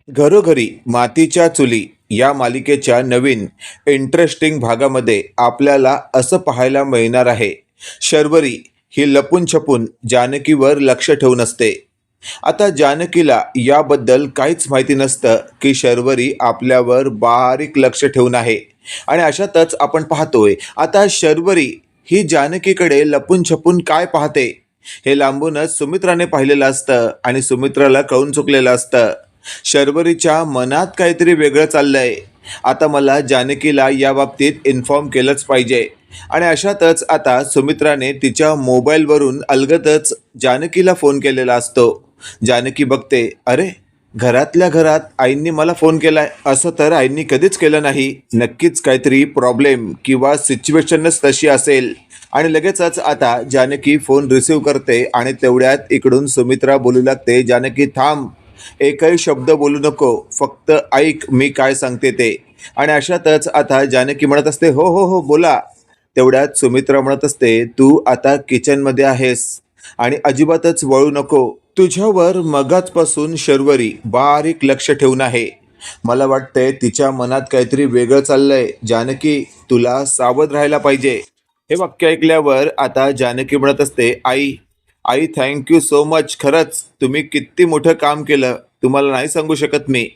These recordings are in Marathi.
घरोघरी मातीच्या चुली या मालिकेच्या नवीन इंटरेस्टिंग भागामध्ये आपल्याला असं पाहायला मिळणार आहे. शर्वरी ही लपून छपून जानकीवर लक्ष ठेवून असते. आता जानकीला याबद्दल काहीच माहिती नसतं की शर्वरी आपल्यावर बारीक लक्ष ठेवून आहे. आणि अशातच आपण पाहतोय आता शर्वरी ही जानकीकडे लपून छपून काय पाहते हे लांबूनच सुमित्राने पाहिलेलं असतं आणि सुमित्राला कळून चुकलेलं असतं. शर्वरीच्या मनात काहीतरी वेगळं चाललंय. आता मला जानकीला या बाबतीत इन्फॉर्म केलंच पाहिजे. आणि अशातच आता सुमित्राने तिच्या मोबाईलवरून अलगदच जानकीला फोन केलेला असतो. जानकी बघते, अरे घरातल्या घरात आईंनी मला फोन केलाय. असं तर आईंनी कधीच केलं नाही. नक्कीच काहीतरी प्रॉब्लेम किंवा सिच्युएशनच तशी असेल. आणि लगेचच आता जानकी फोन रिसीव्ह करते आणि तेवढ्यात इकडून सुमित्रा बोलू लागते, जानकी थांब, एकही शब्द बोलू नको, फक्त ऐक मी काय सांगते ते. आणि अशातच आता जानकी म्हणत असते, हो हो हो बोला. तेवढ्यात सुमित्रा म्हणत असते, तू आता किचनमध्ये आहेस आणि अजिबातच वळू नको. तुझ्यावर मगाचपासून शर्वरी बारीक लक्ष ठेवून आहे. मला वाटतंय तिच्या मनात काहीतरी वेगळं चाललंय. जानकी तुला सावध राहायला पाहिजे. हे वाक्य ऐकल्यावर आता जानकी म्हणत असते, आई आई थँक्यू सो मच. खरंच तुम्ही किती मोठं काम केलं, तुम्हाला नाही सांगू शकत मी.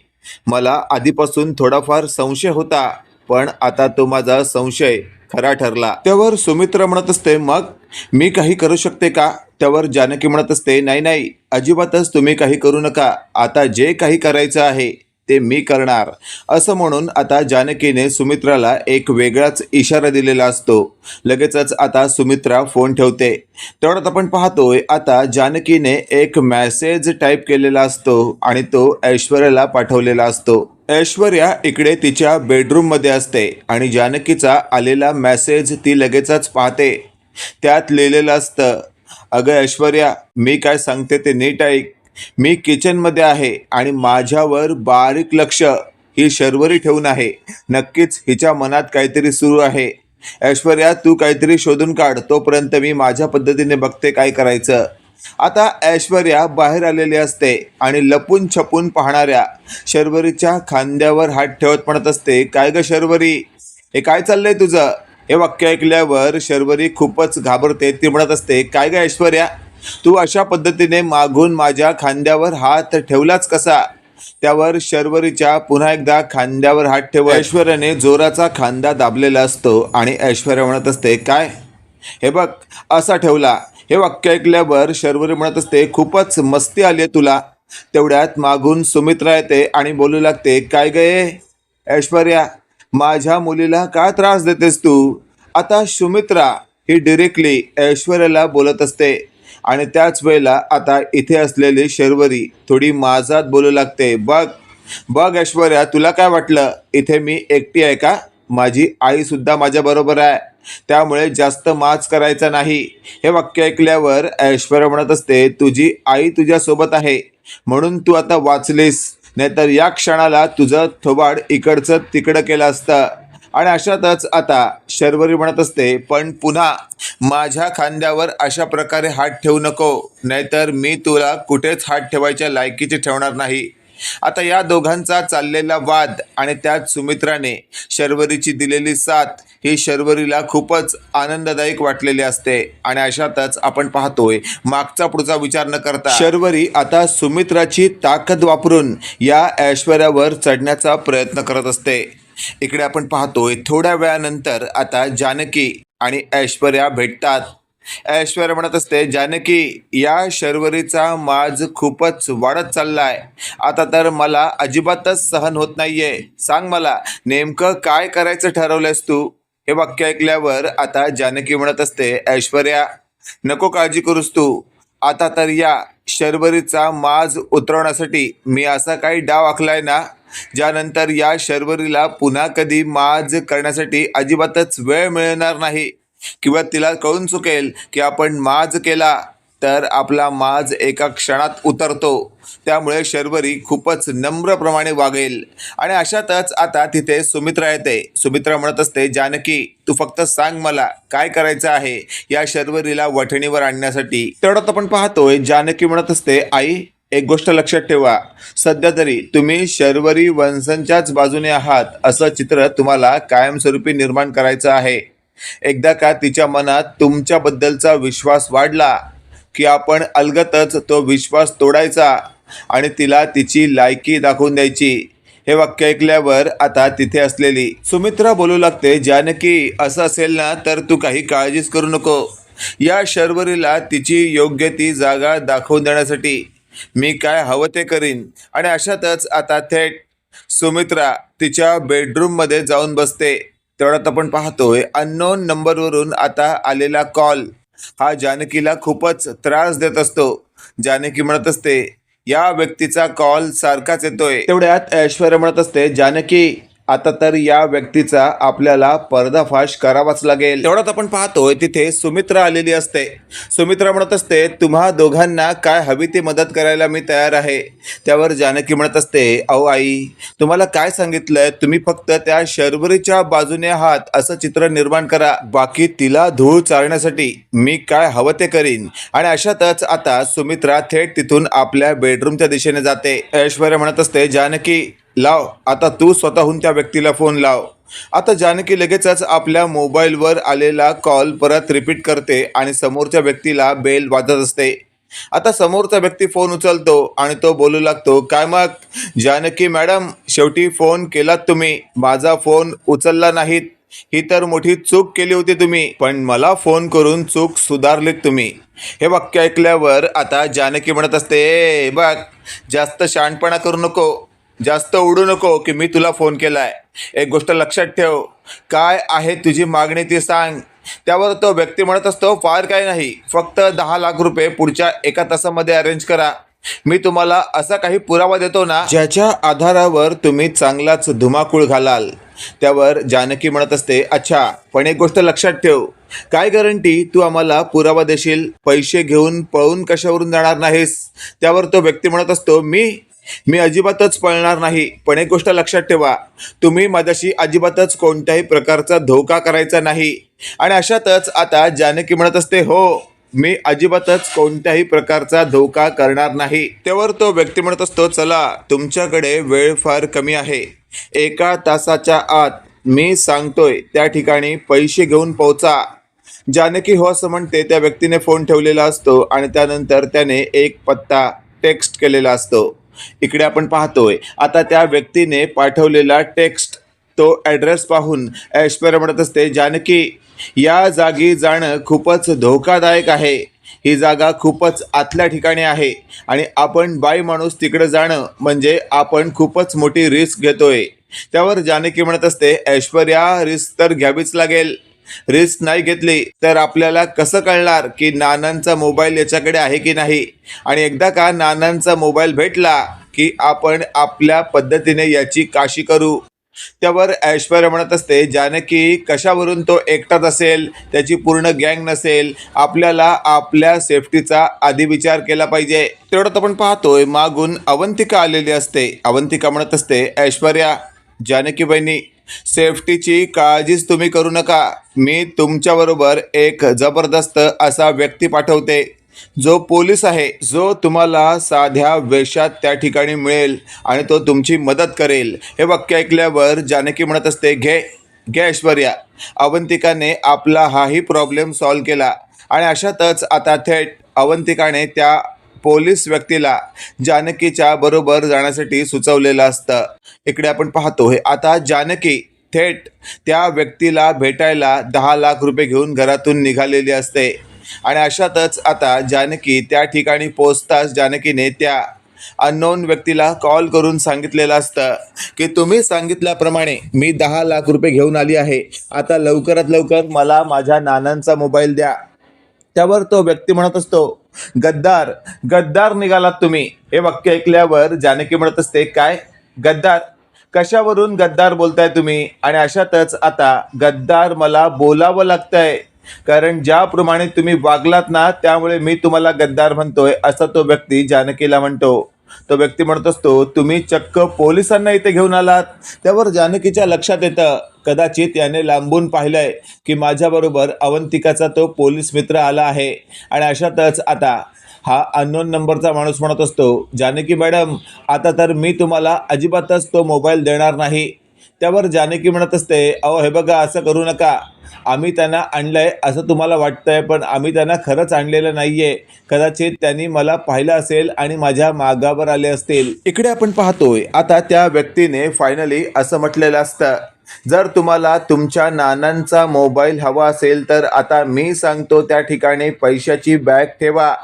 मला आधीपासून थोडाफार संशय होता, पण आता तो माझा संशय खरा ठरला. त्यावर सुमित्रा म्हणत असते, मग मी काही करू शकते का? त्यावर जानकी म्हणत असते, नाही नाही अजिबातच तुम्ही काही करू नका. आता जे काही करायचं आहे ते मी करणार. असं म्हणून आता जानकीने सुमित्राला एक वेगळाच इशारा दिलेला असतो. लगेचच आता सुमित्रा फोन ठेवते. तेवढ्यात आपण पाहतोय आता जानकीने एक मेसेज टाईप केलेला असतो आणि तो ऐश्वर्याला पाठवलेला असतो. ऐश्वर्या इकडे तिच्या बेडरूममध्ये असते आणि जानकीचा आलेला मेसेज ती लगेचच पाहते. त्यात लिहिलेलं असतं, अगं ऐश्वर्या, मी काय सांगते ते नीट ऐक. मी किचनमध्ये आहे आणि माझ्यावर बारीक लक्ष ही शर्वरी ठेवून आहे. नक्कीच हिच्या मनात काहीतरी सुरू आहे. ऐश्वर्या तू काहीतरी शोधून काढ, तोपर्यंत मी माझ्या पद्धतीने बघते काय करायचं. आता ऐश्वर्या बाहेर आलेली असते आणि लपून छपून पाहणाऱ्या शर्वरीच्या खांद्यावर हात ठेवत म्हणत असते, काय ग शर्वरी, हे काय चाललंय तुझं? हे वाक्य ऐकल्यावर शर्वरी खूपच घाबरते. ती म्हणत असते, काय ग ऐश्वर्या, तू अशा पद्धतीने मागून माझ्या खांद्यावर हात ठेवलाच कसा? त्यावर शर्वरीच्या पुन्हा एकदा खांद्यावर हात ठेवत ऐश्वर्याने जोराचा खांदा दाबलेला असतो आणि ऐश्वर्या म्हणत असते, काय? हे बघ असा ठेवला. हे वाक्य ऐकल्यावर शर्वरी म्हणत असते, खूपच मस्ती आली आहे तुला. तेवढ्यात मागून सुमित्रा येते आणि बोलू लागते, काय गे ऐश्वर्या, माझ्या मुलीला का त्रास देतेस तू? आता सुमित्रा ही डिरेक्टली ऐश्वर्याला बोलत असते आणि त्याच वेळेला आता इथे असलेली शर्वरी थोडी माझात बोलू लागते, बघ बघ ऐश्वर्या, तुला काय वाटलं इथे मी एकटी आहे का? माझी आई सुद्धा माझ्या बरोबर आहे, त्यामुळे जास्त माच करायचा नाही. हे वाक्य ऐकल्यावर ऐश्वर्या म्हणत असते, तुझी आई तुझ्या सोबत आहे म्हणून तू आता वाचलीस, नाहीतर या क्षणाला तुझं थोबाड इकडचं तिकडं केलं असतं. आणि अशातच आता शर्वरी म्हणत असते, पण पुन्हा माझ्या खांद्यावर अशा प्रकारे हात ठेवू नको, नाहीतर मी तुला कुठेच हात ठेवायच्या लायकीचे ठेवणार नाही. आता या दोघांचा चाललेला वाद आणि त्यात सुमित्राने शर्वरीची दिलेली साथ ही शर्वरीला खूपच आनंददायक वाटलेली असते. आणि अशातच आपण पाहतोय मागचा पुढचा विचार न करता शर्वरी आता सुमित्राची ताकद वापरून या ऐश्वर्यावर चढण्याचा प्रयत्न करत असते. इकडे आपण पाहतोय थोड्या वेळानंतर आता जानकी आणि ऐश्वर्या भेटतात. ऐश्वर्या म्हणत असते, जानकी, या शर्वरीचा माज खूपच वाढत चाललाय. आता तर मला अजिबातच सहन होत नाहीये. सांग मला नेमकं काय करायचं ठरवलंयस तू? हे वाक्य ऐकल्यावर आता जानकी म्हणत असते, ऐश्वर्या नको काळजी करूस तू. आता तर या शर्वरीचा माज उतरवण्यासाठी मी असा काही डाव आखलाय ना, ज्यानंतर या शर्वरीला पुन्हा कधी माज करण्यासाठी अजिबातच वेळ मिळणार नाही. किंवा तिला कळून चुकेल की आपण माज केला तर आपला माज एका क्षणात उतरतो. त्यामुळे शर्वरी खूपच नम्रप्रमाणे वागेल. आणि अशातच आता तिथे सुमित्रा येते. सुमित्रा म्हणत असते, जानकी, तू फक्त सांग मला काय करायचं आहे या शर्वरीला वठणीवर आणण्यासाठी. तेवढ्यात आपण पाहतोय जानकी म्हणत असते, आई एक गोष्ट लक्षात ठेवा, सध्या तरी तुम्ही शर्वरी वंशंच्याच बाजूने आहात असं चित्र तुम्हाला कायमस्वरूपी निर्माण करायचं आहे. एकदा का तिच्या मनात तुमच्याबद्दलचा विश्वास वाढला की आपण अलगतच तो विश्वास तोडायचा आणि तिला तिची लायकी दाखवून द्यायची. हे वाक्य ऐकल्यावर आता तिथे असलेली सुमित्रा बोलू लागते, जानकी असं असेल ना तर तू काही काळजीच करू नको. या शर्वरीला तिची योग्य ती जागा दाखवून देण्यासाठी मी काय हवं ते करीन. आणि अशातच आता थेट सुमित्रा तिच्या बेडरूममध्ये जाऊन बसते. तेवढ्यात आपण पाहतोय अननोन नंबरवरून आता आलेला कॉल हा जानकीला खूपच त्रास देत असतो. जानकी म्हणत असते, या व्यक्तीचा कॉल सारखाच येतोय. तेवढ्यात ऐश्वर्या म्हणत असते, जानकी आता तर या व्यक्तीचा आपल्याला पर्दाफाश करावाच लागेल. तेवढ्यात आपण पाहतोय तिथे सुमित्रा आलेली असते. सुमित्रा म्हणत असते, तुम्हा दोघांना काय हवी ती मदत करायला मी तयार आहे. त्यावर जानकी म्हणत असते, अहो आई, तुम्हाला काय सांगितलंय, तुम्ही फक्त त्या शर्वरीच्या बाजूने आहात असं चित्र निर्माण करा, बाकी तिला धूळ चालण्यासाठी मी काय हवं ते करीन. आणि अशातच आता सुमित्रा थेट तिथून आपल्या बेडरूमच्या दिशेने जाते. ऐश्वर्या म्हणत असते, जानकी लाव, आता तू स्वतःहून त्या व्यक्तीला फोन लाव. आता जानकी लगेचच आपल्या मोबाईलवर आलेला कॉल परत रिपीट करते आणि समोरच्या व्यक्तीला बेल वाजत असते. आता समोरचा व्यक्ती फोन उचलतो आणि तो बोलू लागतो, काय मग जानकी मॅडम, शेवटी फोन केलात तुम्ही, माझा फोन उचलला नाहीत, ही तर मोठी चूक केली होती तुम्ही, पण मला फोन करून चूक सुधारलीत तुम्ही. हे वाक्य ऐकल्यावर आता जानकी म्हणत असते, बघ जास्त शहाणपणा करू नको, जास्त उडू नको की मी तुला फोन केलाय. एक गोष्ट लक्षात ठेव, काय आहे तुझी मागणी ती सांग. त्यावर तो व्यक्ती म्हणत असतो, फार काय नाही, फक्त 10 लाख रुपये पुढच्या 1 तासामध्ये अरेंज करा. मी तुम्हाला असा काही पुरावा देतो ना ज्याच्या आधारावर तुम्ही चांगलाच धुमाकूळ घालाल. त्यावर जानकी म्हणत असते, अच्छा, पण एक गोष्ट लक्षात ठेव, काय गॅरंटी तू आम्हाला पुरावा देशील, पैसे घेऊन पळून कशावरून जाणार नाहीस. त्यावर तो व्यक्ती म्हणत असतो, मी अजिबातच पळणार नाही, पण एक गोष्ट लक्षात ठेवा, तुम्ही माझ्याशी अजिबातच कोणत्याही प्रकारचा धोका करायचा नाही. आणि अशातच आता जानकी म्हणत असते, हो, मी अजिबातच कोणत्याही प्रकारचा धोका करणार नाही. त्यावर तो व्यक्ती म्हणत असतो, चला, तुमच्याकडे वेळ फार कमी आहे, 1 तासाच्या आत मी सांगतोय त्या ठिकाणी पैसे घेऊन पोहोचा. जानकी हो असं म्हणते. त्या व्यक्तीने फोन ठेवलेला असतो आणि त्यानंतर त्याने एक पत्ता टेक्स्ट केलेला असतो. इकडे आपण पाहतोय आता त्या व्यक्तीने पाठवलेला टेक्स्ट, तो ॲड्रेस पाहून ऐश्वर्या म्हणत असते, जानकी या जागी जाणं खूपच धोकादायक आहे, ही जागा खूपच आतल्या ठिकाणी आहे आणि आपण बाई माणूस तिकडे जाणं म्हणजे आपण खूपच मोठी रिस्क घेतोय. त्यावर जानकी म्हणत असते, ऐश्वर्या रिस्क तर घ्यावीच लागेल, रिस्क नाही घेतली तर आपल्याला कसं कळणार की नानांचा मोबाईल याच्याकडे आहे की नाही. आणि एकदा का नानांचा मोबाईल भेटला की आपण आपल्या पद्धतीने याची काशी करू. त्यावर ऐश्वर्या म्हणत असते, जानकी कशावरून तो एकटाच असेल, त्याची पूर्ण गँग नसेल, आपल्याला आपल्या सेफ्टीचा आधी विचार केला पाहिजे. तेवढ्यात आपण पाहतोय मागून अवंतिका आलेली असते. अवंतिका म्हणत असते, ऐश्वर्या, जानकी बहिणी, सेफ्टीची काळजीच तुम्ही करू नका, मी तुमच्याबरोबर एक जबरदस्त असा व्यक्ती पाठवते जो पोलीस आहे, जो तुम्हाला साध्या वेशात त्या ठिकाणी मिळेल आणि तो तुमची मदत करेल. हे वाक्य ऐकल्यावर जानकी म्हणत असते, घे घे ऐश्वर्या. अवंतिकाने आपला हाही प्रॉब्लेम सॉल्व केला आणि अशातच आता थेट अवंतिकाने त्या पोलीस व्यक्तीला जानकीच्या बरोबर जाण्यासाठी सुचवलेलं असतं. इकडे आपण पाहतोय आता जानकी थेट त्या व्यक्तीला भेटायला 10 लाख रुपये घेऊन घरातून निघालेली असते. आणि अशातच आता जानकी त्या ठिकाणी पोहोचताच जानकीने त्या अननोन व्यक्तीला कॉल करून सांगितलेलं असतं की तुम्ही सांगितल्याप्रमाणे मी 10 लाख रुपये घेऊन आली आहे, आता लवकरात लवकर मला माझ्या नानांचा मोबाईल द्या. त्यावर तो व्यक्ती म्हणत असतो, गद्दार, गद्दार निघालात तुम्ही. हे वाक्य ऐकल्यावर जानकी म्हणत असते, काय गद्दार, कशावरून गद्दार बोलताय तुम्ही. आणि अशातच आता गद्दार मला बोलावं लागतंय, कारण ज्याप्रमाणे तुम्ही वागलात ना त्यामुळे मी तुम्हाला गद्दार म्हणतोय, असं तो व्यक्ती जानकीला म्हणतो. तो व्यक्ती म्हणत असतो, तुम्ही चक्क पोलिसांना इथे घेऊन आलात. त्यावर जानकीच्या लक्षात येतं, कदाचित याने लांबून पाहिलंय की माझ्याबरोबर अवंतिकाचा तो पोलीस मित्र आला आहे. आणि अशातच आता हा अननोन नंबरचा माणूस म्हणत असतो, जानकी मॅडम, आता तर मी तुम्हाला अजिबातच तो मोबाईल देणार नाही. त्यावर जानकी म्हणत असते, अहो हे बघा, असं करू नका. आम्ही त्यांना आणलंय असं तुम्हाला वाटतंय, पण आम्ही त्यांना खरंच आणलेलं नाहीये. कदाचित त्यांनी मला पाहिलं असेल आणि माझ्या मागावर आले असतील. इकडे आपण पाहतोय, आता त्या व्यक्तीने फायनली असं म्हटलेलं असतं, जर तुम्हाला तुमच्या नानांचा मोबाईल हवा असेल तर आता मी सांगतो त्या ठिकाणी पैशाची बॅग ठेवा.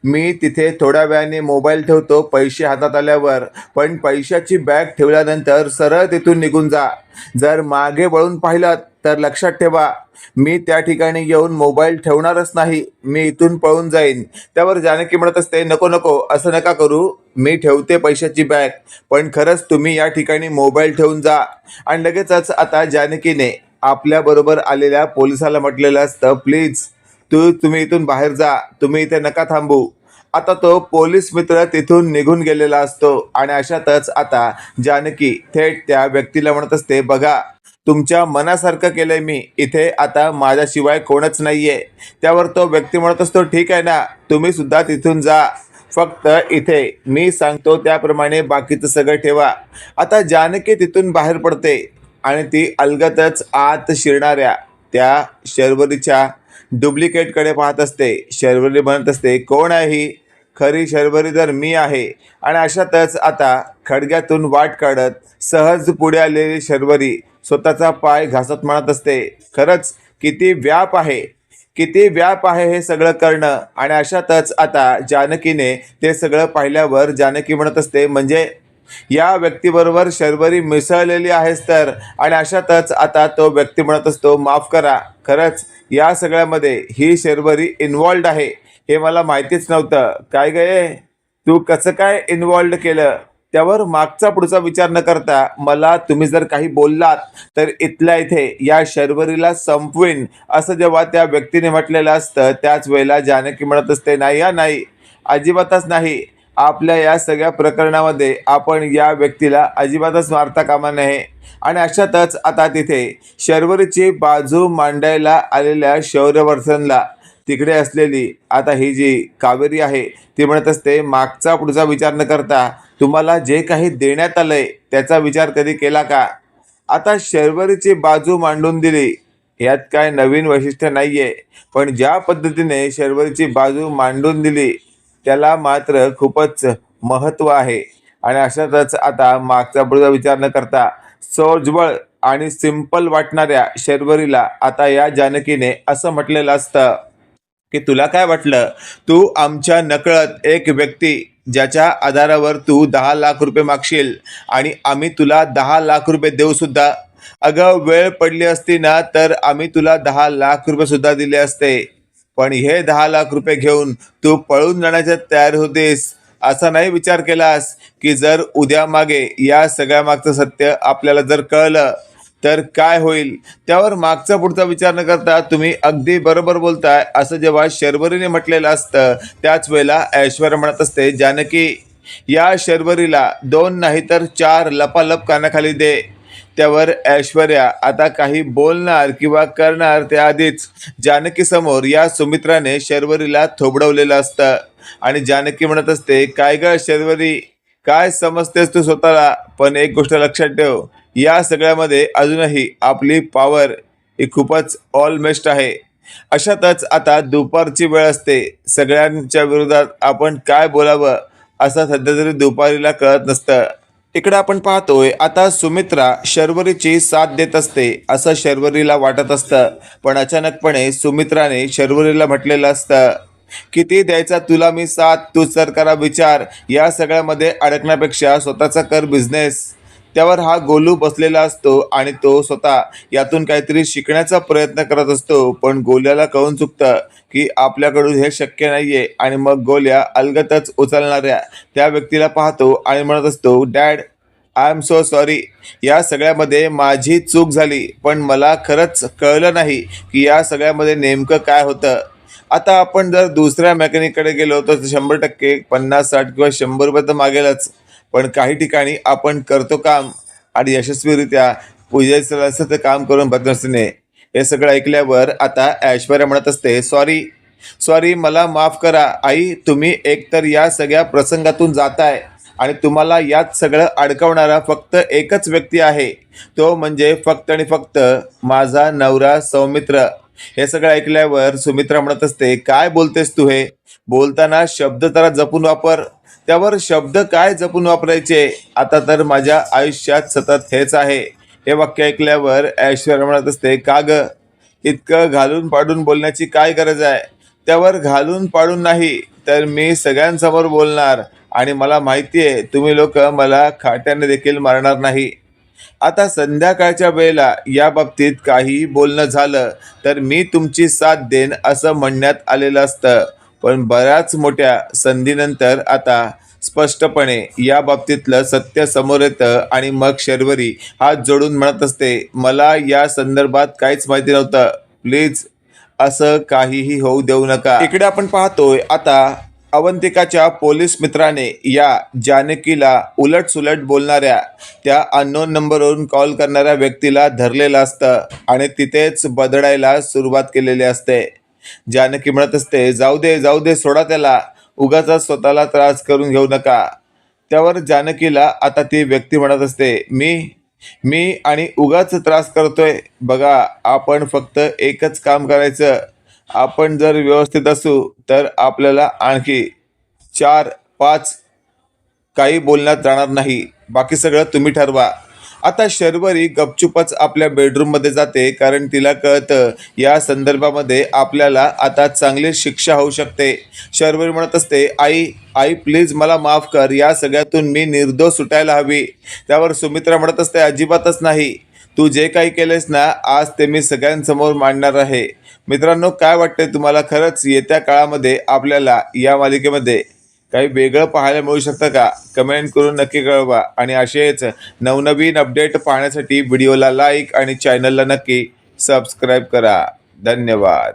मी तिथे थोड्या वेळाने मोबाईल ठेवतो पैसे हातात आल्यावर, पण पैशाची बॅग ठेवल्यानंतर सरळ तिथून निघून जा. जर मागे वळून पाहिलं तर लक्षात ठेवा, मी त्या ठिकाणी येऊन मोबाईल ठेवणारच नाही, मी इथून पळून जाईन. त्यावर जानकी म्हणत असते, नको नको, असं नका करू, मी ठेवते पैशाची बॅग, पण खरंच तुम्ही या ठिकाणी मोबाईल ठेवून जा. आणि लगेचच आता जानकीने आपल्याबरोबर आलेल्या पोलिसाला म्हटलेलं असतं, प्लीज तुम्ही इथून बाहेर जा, तुम्ही इथे नका थांबू. आता तो पोलीस मित्र तिथून निघून गेलेला असतो आणि अशातच आता जानकी थेट त्या व्यक्तीला म्हणत असते, बघा, तुमच्या मनासारखं केलंय मी, इथे आता माझ्याशिवाय कोणच नाहीये. त्यावर तो व्यक्ती म्हणत असतो, ठीक आहे ना, तुम्ही सुद्धा तिथून जा, फक्त इथे मी सांगतो त्याप्रमाणे बाकीचं सगळं ठेवा. आता जानकी तिथून बाहेर पडते आणि ती अलगदच आत शिरणाऱ्या त्या शर्वरीच्या डुप्लिकेटकडे पाहत असते. शर्वरी म्हणत असते, कोण आहे ही? खरी शर्वरी तर मी आहे. आणि अशातच आता खडग्यातून वाट काढत सहज पुढे आलेली शर्वरी स्वतःचा पाय घासत म्हणत असते, खरंच किती व्याप आहे, किती व्याप आहे हे सगळं करणं. आणि अशातच आता जानकीने ते सगळं पाहिल्यावर जानकी म्हणत असते, म्हणजे या व्यक्तीबरोबर शर्वरी मिसळलेली आहेस तर. आणि अशातच आता तो व्यक्ती म्हणत असतो, माफ करा, खरंच या सगळ्यामध्ये ही शर्वरी इन्वॉल्ड आहे, हे मला माहितीच नव्हतं. काय गये, तू कसं काय इन्वॉल्ड केलं? त्यावर मागचा पुढचा विचार न करता मला तुम्ही जर काही बोललात तर इथल्या इथे या शर्वरीला संपवीन, असं जेव्हा त्या व्यक्तीने म्हटलेलं असतं, त्याच वेळेला जानकी म्हणत असते, नाही हा नाही, अजिबातच नाही. आपल्या या सगळ्या प्रकरणामध्ये आपण या व्यक्तीला अजिबातच मारता कामा नये. आणि अशातच आता तिथे शर्वरीची बाजू मांडायला आलेल्या शौर्यवर्धनला तिकडे असलेली आता ही जी कावेरी आहे ती म्हणत असते, मागचा पुढचा विचार न करता तुम्हाला जे काही देण्यात आलंय त्याचा विचार कधी केला का? आता शर्वरीची बाजू मांडून दिली, यात काय नवीन वैशिष्ट्य नाहीये, पण ज्या पद्धतीने शर्वरीची बाजू मांडून दिली त्याला मात्र खूपच महत्त्व आहे. आणि अशातच आता मागचा पुढचा विचार न करता सोजवळ आणि सिंपल वाटणाऱ्या शर्वरीला आता या जानकीने असं म्हटलेलं असतं, की तुला काय वाटलं, तू आमच्या नकळत एक व्यक्ती ज्याच्या आधारावर तू 10 लाख रुपये मागशील आणि आम्ही तुला 10 लाख रुपये देऊ सुद्धा. अगं, वेळ पडली असती ना तर आम्ही तुला 10 लाख रुपये सुद्धा दिले असते, पण हे 10 लाख रुपये घेऊन तू पळून जाण्याच्या तयार होतेस. असा नाही विचार केलास की जर उद्या मागे या सगळ्या मागचं सत्य आपल्याला जर कळलं तर काय होईल? त्यावर मागचा पुढचा विचार न करता तुम्ही अगदी बरोबर बोलताय, असं जेव्हा शर्वरीने म्हटलेलं असतं त्याच वेळेला ऐश्वर्या म्हणत असते, जानकी, या शर्वरीला 2 नाही तर 4 लपालप कानाखाली दे. त्यावर ऐश्वर्या आता काही बोलणार किंवा करणार त्याआधीच जानकी समोर या सुमित्राने शर्वरीला थोबडवलेलं असतं. आणि जानकी म्हणत असते, काय ग शर्वरी, काय समजतेस तू स्वतःला? पण एक गोष्ट लक्षात ठेव, या सगळ्यामध्ये अजूनही आपली पॉवर ही खूपच ऑलमेस्ट आहे. अशातच आता दुपारची वेळ असते, सगळ्यांच्या विरोधात आपण काय बोलावं असं सध्या तरी दुपारीला कळत नसतं. इकडे आपण पाहतोय, आता सुमित्रा शर्वरीची साथ देत असते असं शर्वरीला वाटत असतं, पण अचानकपणे सुमित्राने शर्वरीला म्हटलेलं असतं, किती द्यायचा तुला मी साथ, तू तर करा विचार, या सगळ्यामध्ये अडकण्यापेक्षा स्वतःचा कर बिझनेस. त्यावर हा गोलू बसलेला असतो आणि तो स्वतः यातून काहीतरी शिकण्याचा प्रयत्न करत असतो, पण गोल्याला कळून चुकतं की आपल्याकडून हे शक्य नाहीये. आणि मग गोल्या अलगतच उचलणाऱ्या त्या व्यक्तीला पाहतो आणि म्हणत असतो, dad, I am so sorry, या सगळ्यामध्ये माझी चूक झाली, पण मला खरंच कळलं नाही की या सगळ्यामध्ये नेमकं काय होतं. आता आपण जर दुसऱ्या मेकॅनिककडे गेलो तर 100% 50-60 किंवा 100 रुपये तर मागेलच, पण काही ठिकाणी आपण करतो काम आणि यशस्वीरित्या पूजेचं असं ते काम करून बदनसीने. हे सगळं ऐकल्यावर आता ऐश्वर्या म्हणत असते, सॉरी, सॉरी, मला माफ करा आई. तुम्ही एकतर या सगळ्या प्रसंगातून जाताय आणि तुम्हाला यात सगळं अडकवणारा फक्त एकच व्यक्ती आहे, तो म्हणजे फक्त आणि फक्त माझा नवरा सौमित्र. हे सगळं ऐकल्यावर सुमित्रा म्हणत असते, काय बोलतेस तू हे? बोलताना शब्द जरा जपून वापर. त्यावर शब्द काय जपून वापरायचे? आता तर माझ्या आयुष्यात सतत हेच आहे. हे वाक्य ऐकल्यावर ऐश्वर्या म्हणत असते, का ग? इतकं घालून पाडून बोलण्याची काय गरज आहे? त्यावर घालून पाडून नाही तर मी सगळ्यांसमोर बोलणार आणि मला माहिती आहे तुम्ही लोक मला खाट्याने देखील मारणार नाही. आता संध्याकाळच्या वेळेला या बाबतीत काही बोलणं झालं तर मी तुमची साथ देईन असं म्हणण्यात आलेलं असतं, पण बऱ्याच मोठ्या संधीनंतर आता स्पष्टपणे या बाबतीतलं सत्य समोर येतं आणि मग शर्वरी हात जोडून म्हणत असते, मला या संदर्भात काहीच माहिती नव्हतं. प्लीज असं काहीही होऊ देऊ नका. इकडे आपण पाहतोय आता अवंतिकाच्या पोलीस मित्राने या जानकीला उलटसुलट बोलणाऱ्या त्या अननोन नंबरवरून कॉल करणाऱ्या व्यक्तीला धरलेलं असतं आणि तिथेच बदडायला सुरुवात केलेली असते. जानकी म्हणत असते, जाऊ दे जाऊ दे, सोडा त्याला, उगाच स्वतःला त्रास करून घेऊ नका. त्यावर जानकीला आता ती व्यक्ती म्हणत असते, मी मी आणि उगाच त्रास करतोय? बघा, आपण फक्त एकच काम करायचं. आपण जर व्यवस्थित असू तर आपल्याला आणखी 4-5 काही बोलण्यात जाणार नाही. बाकी सगळं तुम्ही ठरवा. आता शर्वरी गपचूपच आपल्या बेडरूममध्ये जाते, कारण तिला कळतं या संदर्भामध्ये आपल्याला आता चांगली शिक्षा होऊ शकते. शर्वरी म्हणत असते, आई आई प्लीज मला माफ कर, या सगळ्यातून मी निर्दोष सुटायला हवी. त्यावर सुमित्रा म्हणत असते, अजिबातच नाही. तू जे काही केलेस ना आज ते मी सगळ्यांसमोर मांडणार आहे. मित्रांनो, काय वाटतंय तुम्हाला? खरंच येत्या काळामध्ये आपल्याला या मालिकेमध्ये काही वेगळं पाहायला मिळू शकतं का? कमेंट करून नक्की कळवा आणि असेच नवनवीन अपडेट पाहण्यासाठी व्हिडिओला लाईक आणि चॅनलला नक्की सबस्क्राईब करा. धन्यवाद.